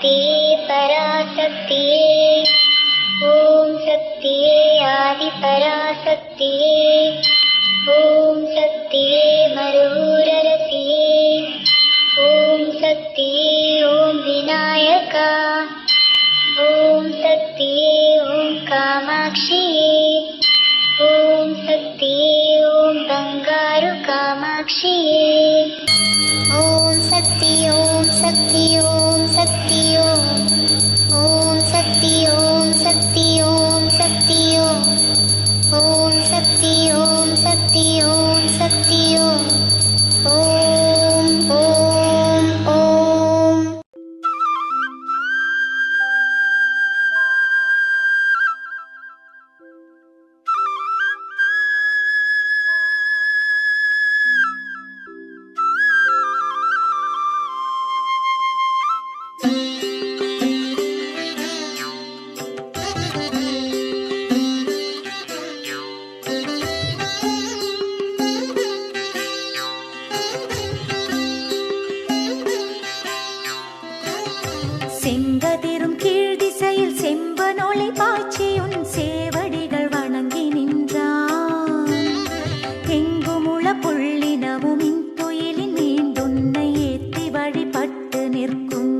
शक्तिये पराशक्तिये ॐ शक्तिये आदिपराशक्तिये ॐ शक्तिये मरुररसिये ॐ शक्तिये ॐ विनायका ॐ शक्तिये ॐ कामाक्षिये ॐ शक्तिये ॐ बंगारु कामाक्षिये ॐ शक्ति ॐ शक्ति ॐ शक्ति ॐ शक्ति ॐ शक्ति ॐ शक्ति ॐ शक्ति ॐ शक्ति ॐ शक्ति ॐ ॐ செங்கதிரும் கீழ் திசையில் செம்பனொளி பாய்ச்சியுன் சேவடிகள் வணங்கி நின்றான். எங்குமுள புள்ளினமும் இன்துயிலின் நீண்டுன்னை ஏத்தி வழிபட்டு நிற்கும்.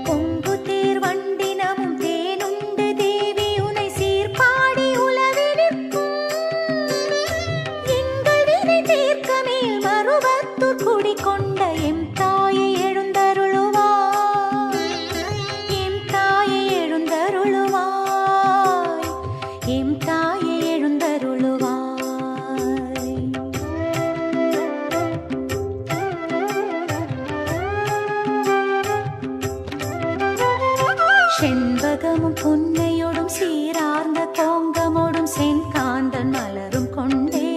பொங்கு தேர் வண்டினமும் தேனுண்டு தேவி உனை சீர்பாடி உலவி நிற்கும். எங்கள் வினை தீர்க்க மேல் மருவத்தூர் குடிகொண்ட எம் தாயை செண்பகமும் புன்னையோடும் சீரார்ந்த கோங்கமோடும் சென்காந்தன் மலரும் கொண்டே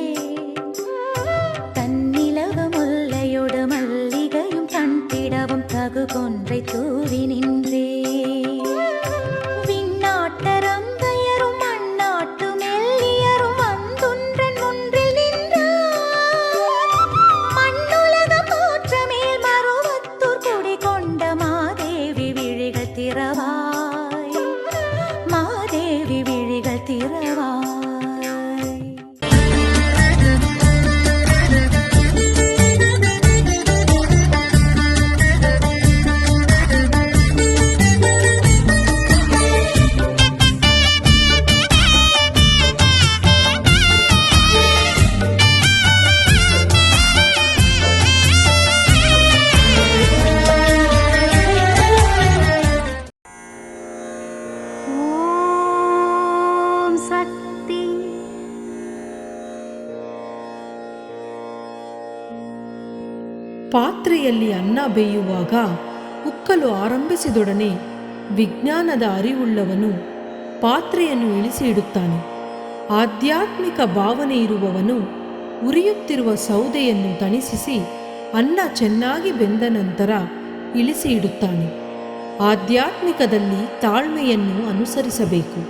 தன்னிலக முல்லையோடு மல்லிகையும் தண்டிடவும் தகு கொன்றை தூவி நின்றே. விண்ணாட்டரங்கையரும் மண்ணாட்டு மெல்லியரும் வந்துன்றன் ஒன்றில் நின்றார். மண்ணுலக போற்ற மேல் மருவத்தூர் குடி கொண்ட மாதேவி விழிகள் திறவா ಪಾತ್ರೆಯಲ್ಲಿ ಅನ್ನ ಬೇಯುವಾಗ ಉಕ್ಕಲು ಆರಂಭಿಸಿದೊಡನೆ ವಿಜ್ಞಾನದ ಅರಿವುಳ್ಳವನು ಪಾತ್ರೆಯನ್ನು ಇಳಿಸಿ ಇಡುತ್ತಾನೆ. ಆಧ್ಯಾತ್ಮಿಕ ಭಾವನೆ ಇರುವವನು ಉರಿಯುತ್ತಿರುವ ಸೌದೆಯನ್ನು ತಣಿಸಿಸಿ ಅನ್ನ ಚೆನ್ನಾಗಿ ಬೆಂದ ನಂತರ ಇಳಿಸಿ ಇಡುತ್ತಾನೆ. ಆಧ್ಯಾತ್ಮಿಕದಲ್ಲಿ ತಾಳ್ಮೆಯನ್ನು ಅನುಸರಿಸಬೇಕು.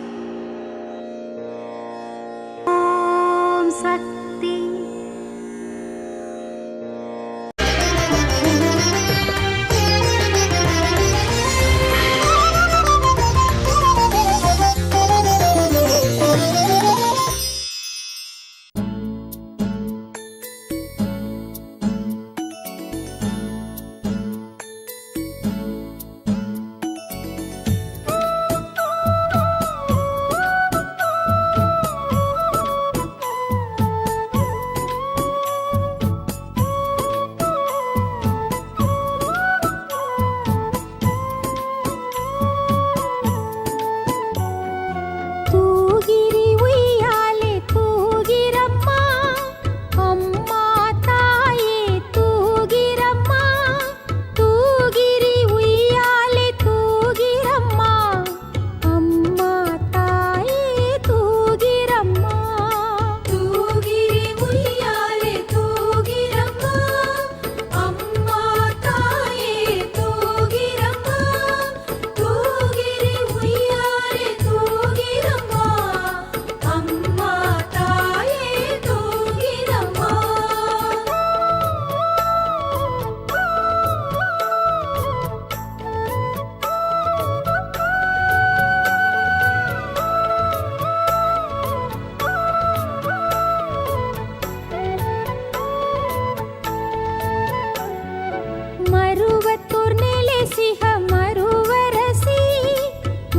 ಮರುವತ್ತೂರ್ ನೆಲೆಸಿಹ ಮರುವರಸಿ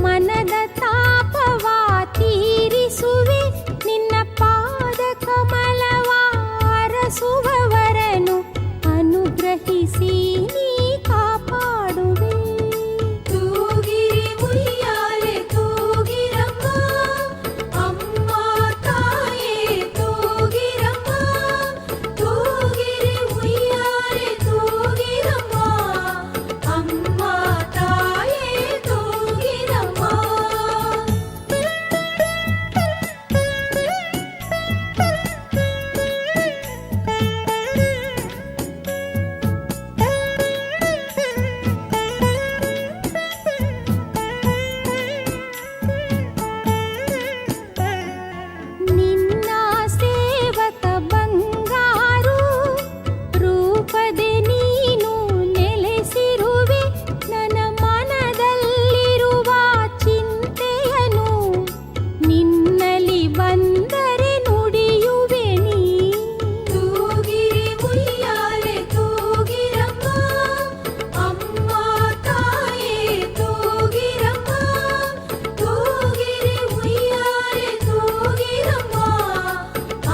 ಮನದ ತಾಪವ ತೀರಿಸುವೆ ನಿನ್ನ ಪಾದ ಕಮಲವ ಅರಸುವವರನು ಅನುಗ್ರಹಿಸಿ ನೀ ಕಾಪಾಡುವೆ. ತೂಗಿರಿ ಉಯ್ಯಾಲೆ ತೂಗಿರಮ್ಮ ಅಮ್ಮ ತಾಯೇ ತೂಗಿರಮ್ಮ, ತೂಗಿರಿ ಉಯ್ಯಾಲೆ ತೂಗಿರಮ್ಮ ಅಮ್ಮ ತಾಯೇ ತೂಗಿರಮ್ಮ. ನಿನ್ನ ಸೇವಕ ಬಂಗಾರು ರೂಪದೆ ನೀನು ನೆಲೆಸಿರುವೆ ನನ್ನ ಮನದಲ್ಲಿರುವ ಚಿಂತೆಯನು ನಿನ್ನಲ್ಲಿ ಬಂದರೆ ನುಡಿಯುವೆ ನೀ. ತೂಗಿರಿ ಉಯ್ಯಾಲೆ ತೂಗಿರಮ್ಮ ಅಮ್ಮ ತಾಯೇ ತೂಗಿರಮ್ಮ, ತೂಗಿರಿ ಉಯ್ಯಾಲೆ ತೂಗಿರಮ್ಮ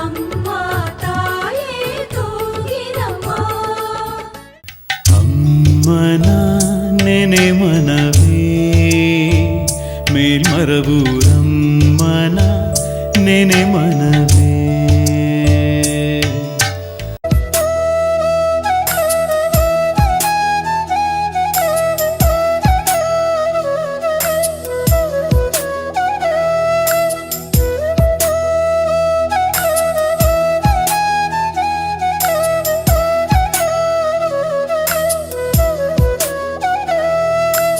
ಅಮ್ಮ ತಾಯೇ ತೂಗಿರಮ್ಮ. ಅಮ್ಮನ ನೆನೆ ಮನವೇ ಮೇಲ್ಮರವೂರಮ್ಮನ ನೆನೆ ಮನವೇ